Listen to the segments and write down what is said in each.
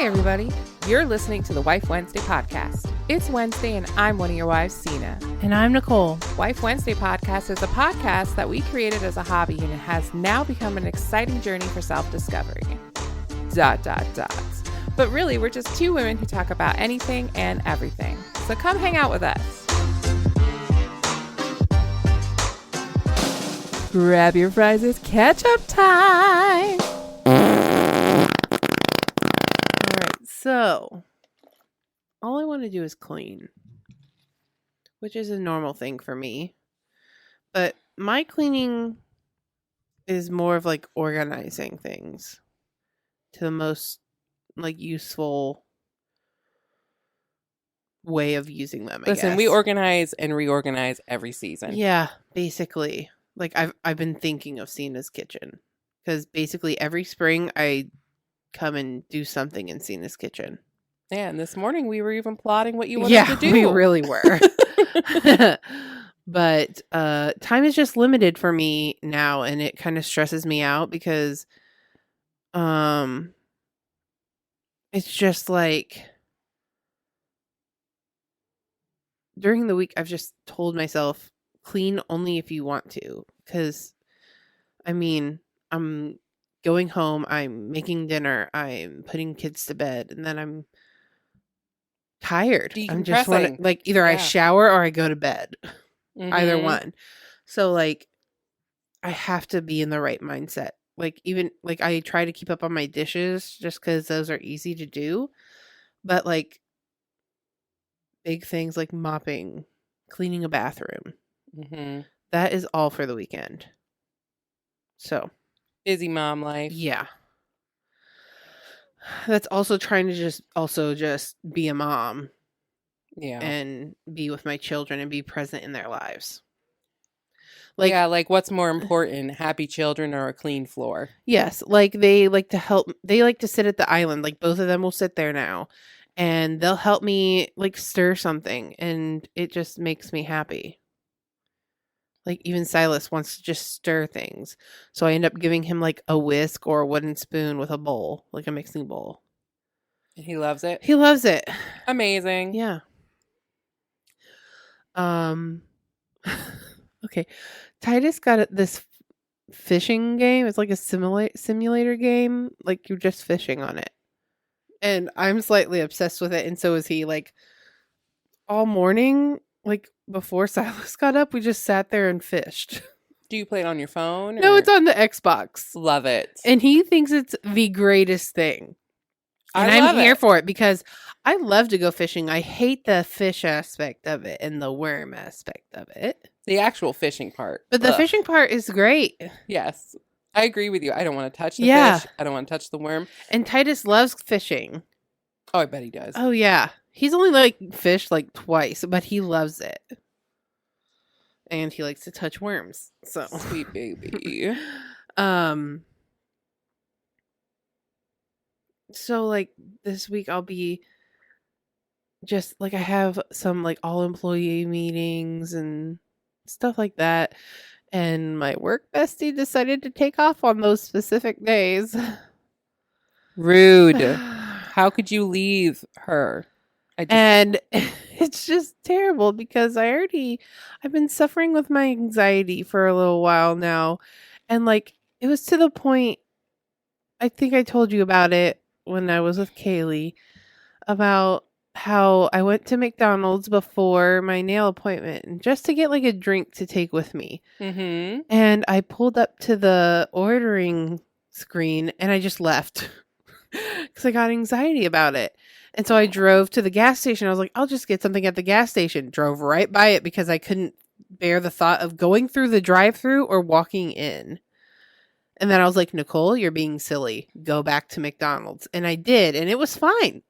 Hi, everybody. You're listening to the Wife Wednesday podcast. It's Wednesday, and I'm one of your wives, Sina. And I'm Nicole. Wife Wednesday podcast is a podcast that we created as a hobby, and it has now become an exciting journey for self-discovery. ... But really, we're just two women who talk about anything and everything. So come hang out with us. Grab your fries, it's catch-up time. So, all I want to do is clean, which is a normal thing for me. But my cleaning is more of like organizing things to the most like useful way of using them. Listen, we organize and reorganize every season. Yeah, basically. Like I've been thinking of Sina's kitchen because basically every spring I come and do something in Sina's kitchen. Yeah, and this morning we were even plotting what you wanted to do. Yeah, we really were. But time is just limited for me now, and it kind of stresses me out because it's just like during the week I've just told myself clean only if you want to, because I mean I'm going home, I'm making dinner, I'm putting kids to bed, and then I'm tired. I'm just like either I shower or I go to bed. Either one. So like I have to be in the right mindset. Like even like I try to keep up on my dishes just because those are easy to do. But like big things like mopping, cleaning a bathroom, that is all for the weekend. So busy mom life. Yeah. That's also trying to just be a mom. Yeah. And be with my children and be present in their lives. Like what's more important, happy children or a clean floor? Yes, like they like to help. They like to sit at the island. Like both of them will sit there now, and they'll help me like stir something, and it just makes me happy. Like even Silas wants to just stir things, so I end up giving him like a whisk or a wooden spoon with a bowl, like a mixing bowl. And he loves it. He loves it. Amazing. Yeah. Okay. Titus got this fishing game. It's like a simulator game. Like you're just fishing on it. And I'm slightly obsessed with it. And so is he. Like all morning, like before Silas got up, we just sat there and fished. Do you play it on your phone? No, it's on the Xbox. Love it. And he thinks it's the greatest thing. And I'm here for it because I love to go fishing. I hate the fish aspect of it and the worm aspect of it. The actual fishing part. But the fishing part is great. Yes. I agree with you. I don't want to touch the fish. I don't want to touch the worm. And Titus loves fishing. Oh, I bet he does. Oh, yeah. He's only like fished like twice, but he loves it. And he likes to touch worms. So sweet baby. So like this week I'll be just like I have some like all employee meetings and stuff like that. And my work bestie decided to take off on those specific days. Rude. How could you leave her? And it's just terrible because I've been suffering with my anxiety for a little while now. And like it was to the point, I think I told you about it when I was with Kaylee, about how I went to McDonald's before my nail appointment just to get like a drink to take with me. And I pulled up to the ordering screen and I just left because I got anxiety about it. And so I drove to the gas station. I was like, I'll just get something at the gas station. Drove right by it because I couldn't bear the thought of going through the drive-thru or walking in. And then I was like, Nicole, you're being silly. Go back to McDonald's. And I did. And it was fine.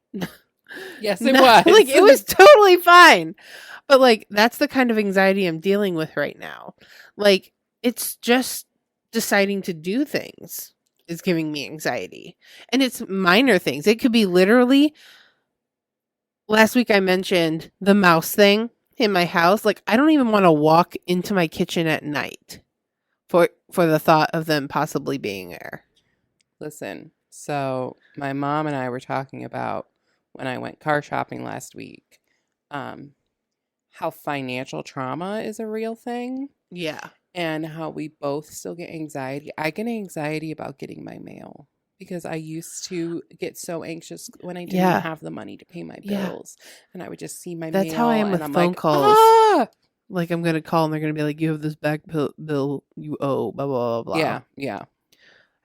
Yes, it was. Like, it was totally fine. But, like, that's the kind of anxiety I'm dealing with right now. Like, it's just deciding to do things is giving me anxiety. And it's minor things. It could be literally, last week I mentioned the mouse thing in my house. Like, I don't even want to walk into my kitchen at night for the thought of them possibly being there. Listen, So my mom and I were talking about when I went car shopping last week, how financial trauma is a real thing Yeah. and how we both still get anxiety. I get anxiety about getting my mail because I used to get so anxious when I didn't Yeah. have the money to pay my Yeah. bills, and I would just see my That's mail. how I am and with I'm phone like, calls. "Ah!" Like, I'm going to call and they're going to be like, you have this back bill you owe, blah, blah, blah, blah. Yeah, yeah.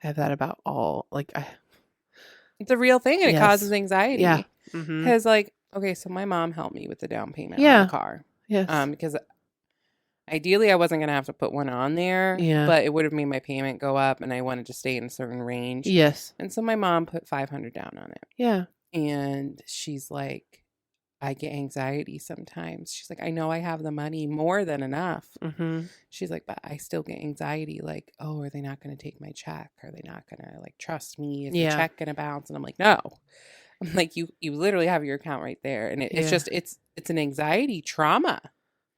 I have that about all. Like, It's a real thing, and it Yes. causes anxiety. Yeah. Mhm. Because, like, okay, so my mom helped me with the down payment on Yeah. the car. Yes. Because ideally I wasn't going to have to put one on there, Yeah. but it would have made my payment go up, and I wanted to stay in a certain range. Yes. And so my mom put $500 down on it. Yeah. And she's like, I get anxiety sometimes. She's like, I know I have the money more than enough. Mm-hmm. She's like, but I still get anxiety. Like, oh, are they not going to take my check? Are they not going to like trust me? Is the check going to bounce? And I'm like, no. I'm like, you literally have your account right there. And it's just, it's an anxiety trauma.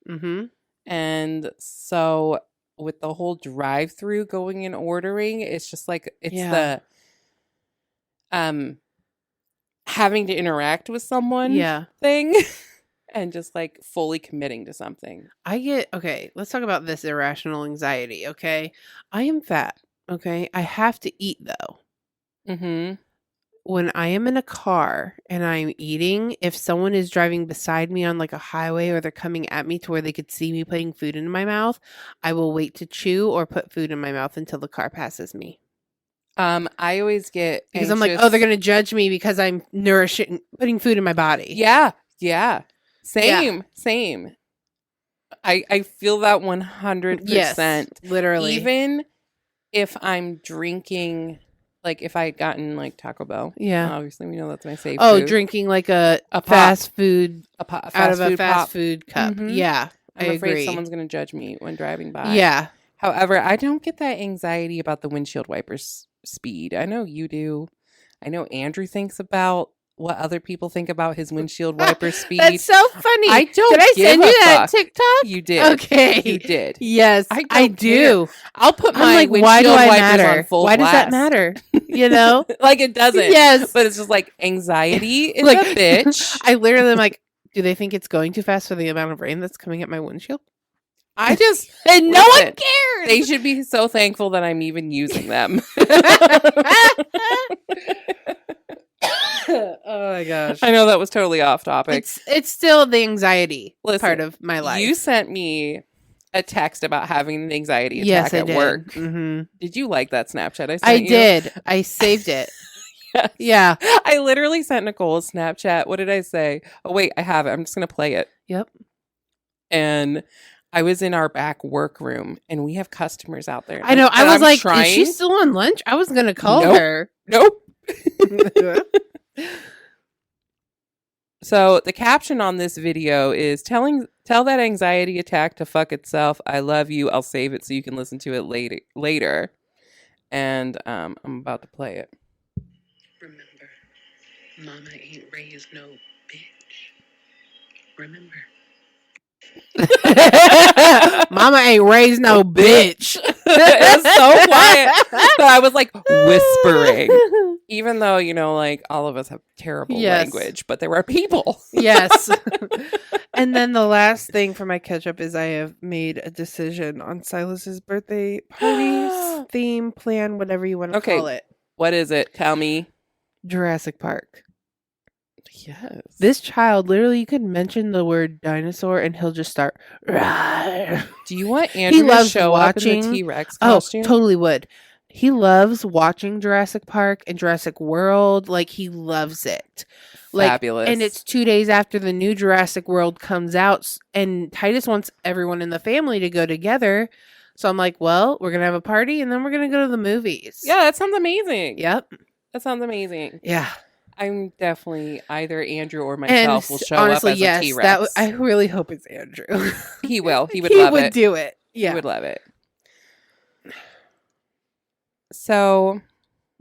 Mm-hmm. And so with the whole drive-through going and ordering, it's just like, it's the, having to interact with someone thing and just like fully committing to something. Okay, let's talk about this irrational anxiety, okay? I am fat, okay? I have to eat though. Mm-hmm. When I am in a car and I'm eating, if someone is driving beside me on like a highway or they're coming at me to where they could see me putting food in my mouth, I will wait to chew or put food in my mouth until the car passes me. I always get because anxious. I'm like, oh, they're gonna judge me because I'm putting food in my body. Yeah. Same. I feel that 100%. Yes, literally. Even if I'm drinking, like if I had gotten like Taco Bell. Yeah. Obviously, we know that's my safe food. food. Out of a fast food cup. Mm-hmm. Yeah. I'm I afraid agree. someone's gonna judge me when driving by. Yeah. However, I don't get that anxiety about the windshield wipers speed. I know you do. I know Andrew thinks about what other people think about his windshield wiper speed. That's so funny. I don't. Did I send you that fuck. TikTok? You did. Okay. You did. Yes, I do. I'll put my like, windshield why do I wipers matter? on full Why does that blast. matter? You know? Like it doesn't. Yes. But it's just like anxiety is Like, a bitch. I literally am like, do they think it's going too fast for the amount of rain that's coming at my windshield? I just And no one cares. They should be so thankful that I'm even using them. Oh my gosh. I know that was totally off topic. It's still the anxiety Listen, part of my life. You sent me a text about having an anxiety yes, attack I at did. work. Mm-hmm. Did you like that Snapchat I sent I you? did. I saved it. Yes. Yeah. I literally sent Nicole a Snapchat. What did I say? Oh, wait, I have it. I'm just going to play it. Yep. And I was in our back workroom and we have customers out there. I know. I was like, trying. is she still on lunch? I was going to call Nope. her. Nope. So the caption on this video is tell that anxiety attack to fuck itself. I love you. I'll save it so you can listen to it later. And I'm about to play it. Remember, mama ain't raised no bitch. Remember. Mama ain't raised no bitch. It was so quiet. So I was like whispering. Even though, like all of us have terrible language, but there were people. Yes. And then the last thing for my catch up is I have made a decision on Silas's birthday party theme plan, whatever you want to call it. What is it? Tell me. Jurassic Park. Yes. This child, literally, you could mention the word dinosaur and he'll just start. Rawr. Do you want Andrew to show up in the T-Rex costume? Oh, totally would. He loves watching Jurassic Park and Jurassic World. Like, he loves it. Fabulous. And it's 2 days after the new Jurassic World comes out. And Titus wants everyone in the family to go together. So I'm like, well, we're going to have a party and then we're going to go to the movies. Yeah, that sounds amazing. Yep. That sounds amazing. Yeah. I'm definitely either Andrew or myself will show honestly, up as yes, a T-Rex. I really hope it's Andrew. He will. He would love it. He would do it. Yeah. He would love it. So,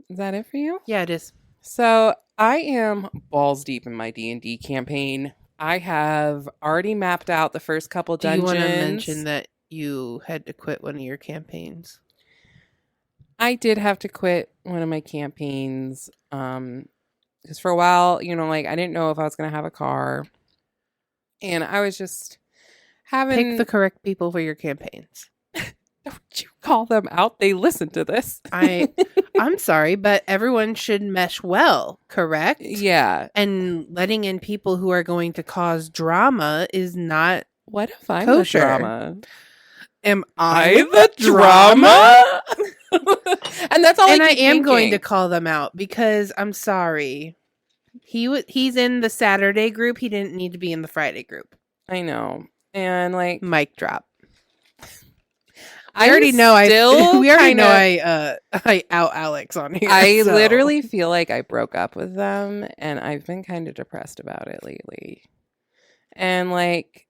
is that it for you? Yeah, it is. So, I am balls deep in my D&D campaign. I have already mapped out the first couple dungeons. Do you want to mention that you had to quit one of your campaigns? I did have to quit one of my campaigns because for a while, you know, like I didn't know if I was going to have a car. And I was just having... Pick the correct people for your campaigns. Don't you call them out? They listen to this. I'm sorry, but everyone should mesh well, correct? Yeah. And letting in people who are going to cause drama is not... What if I'm kosher. the drama? Am I the drama? And that's all and I keep am going thinking. to call them out because I'm sorry. He's in the Saturday group. He didn't need to be in the Friday group. I know. And like Mic drop. I We already know kinda- I out Alex on here. I so. literally feel like I broke up with them and I've been kind of depressed about it lately. And like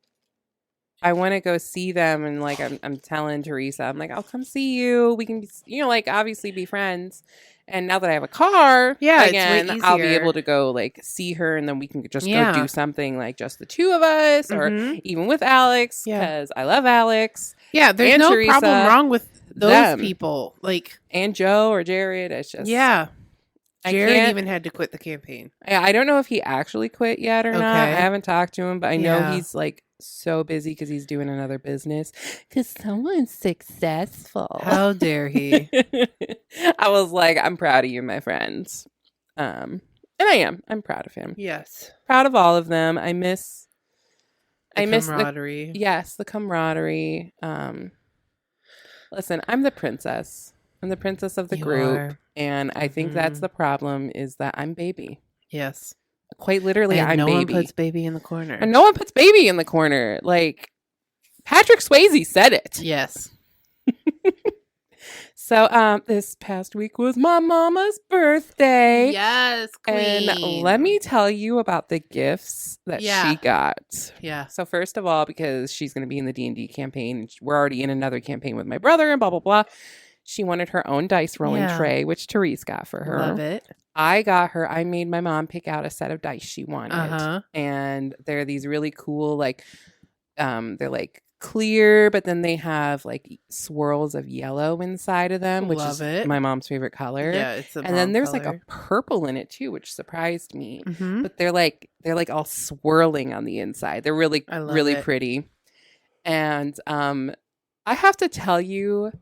I want to go see them and like I'm telling Teresa, I'm like, I'll come see you. We can, you know, like obviously be friends. And now that I have a car, Yeah, again, it's way I'll be easier. able to go like see her and then we can just Yeah. go do something like just the two of us or Mhm. even with Alex Yeah. because I love Alex Yeah, there's and no Teresa, problem wrong with those them. people. Like, and Joe or Jared. It's just, yeah. I Jared can't- even had to quit the campaign. I don't know if he actually quit yet or not. I Okay. haven't talked to him, but I know Yeah. he's like so busy because he's doing another business because someone's successful. How dare he? I was like, I'm proud of you, my friends. And I am. I'm proud of him. Yes. Proud of all of them. I miss The the camaraderie. yes, the camaraderie. Listen, I'm the princess. I'm the princess of the You group. are. And I think that's Mhm. the problem is that I'm baby. Yes. Quite literally, And I'm no baby. one puts baby in the corner. And no one puts baby in the corner. Like Patrick Swayze said it. Yes. So this past week was my mama's birthday. Yes, queen. And let me tell you about the gifts that Yeah. she got. Yeah. So first of all, because she's going to be in the D&D campaign, we're already in another campaign with my brother and blah, blah, blah. She wanted her own dice rolling Yeah. tray, which Therese got for her. Love it. I made my mom pick out a set of dice she wanted. Uh-huh. And they're these really cool, like, they're like clear, but then they have like swirls of yellow inside of them, which Love is it. my mom's favorite color. Yeah, it's a And then mom there's like a color. purple in it too, which surprised me. Mhm. But they're like all swirling on the inside. They're really I love really it. pretty. And I have to tell you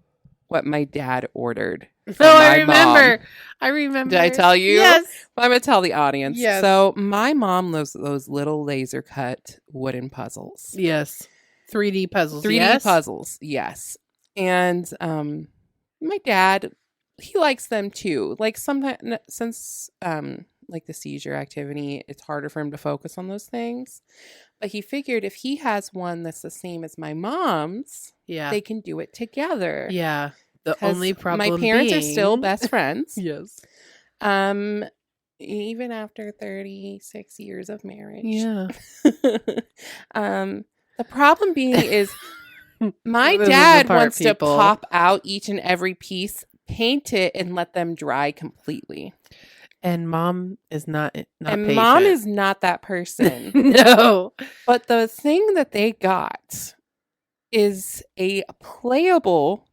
what my dad ordered. for Oh, I my mom. remember. I remember. Did I tell you? Yes. I'm gonna tell the audience. Yes. So my mom loves those little laser cut wooden puzzles. Yes. 3D puzzles. 3D yes? puzzles, yes. And my dad, he likes them too. Like sometimes since like the seizure activity, it's harder for him to focus on those things. But he figured if he has one that's the same as my mom's, Yeah. they can do it together. Yeah. The 'Cause only problem my parents are being- still best friends. Yes. Even after 36 years of marriage. Yeah. The problem being is my This is the dad part, wants people. to pop out each and every piece, paint it, and let them dry completely. And mom is not and patient. mom is not that person. no. But the thing that they got is a playable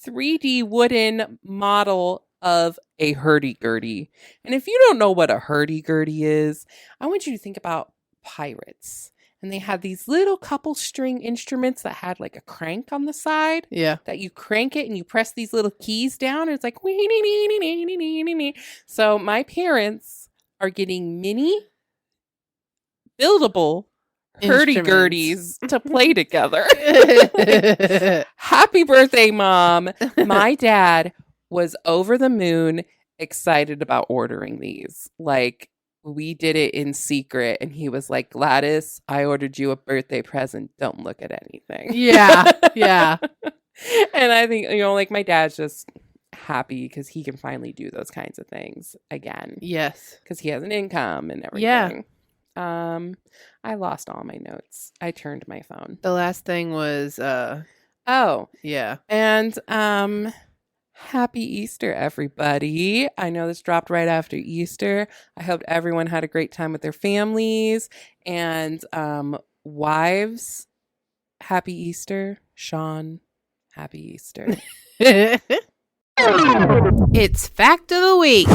3D wooden model of a hurdy-gurdy. And if you don't know what a hurdy-gurdy is, I want you to think about pirates. And they had these little couple string instruments that had like a crank on the side Yeah. that you crank it and you press these little keys down. And it's like, wee-nee-nee-nee-nee-nee-nee-nee. So my parents are getting mini buildable hurdy-gurdies to play together. Happy birthday, Mom. My dad was over the moon excited about ordering these. Like, we did it in secret, and he was like, Gladys, I ordered you a birthday present. Don't look at anything. Yeah. Yeah. And I think, like my dad's just happy because he can finally do those kinds of things again Yes. because he has an income and Yeah. everything. I lost all my notes. I turned my phone. The last thing was Oh, yeah. and happy Easter, everybody. I know this dropped right after Easter. I hope everyone had a great time with their families. And wives, happy Easter. Sean, happy Easter. It's fact of the week.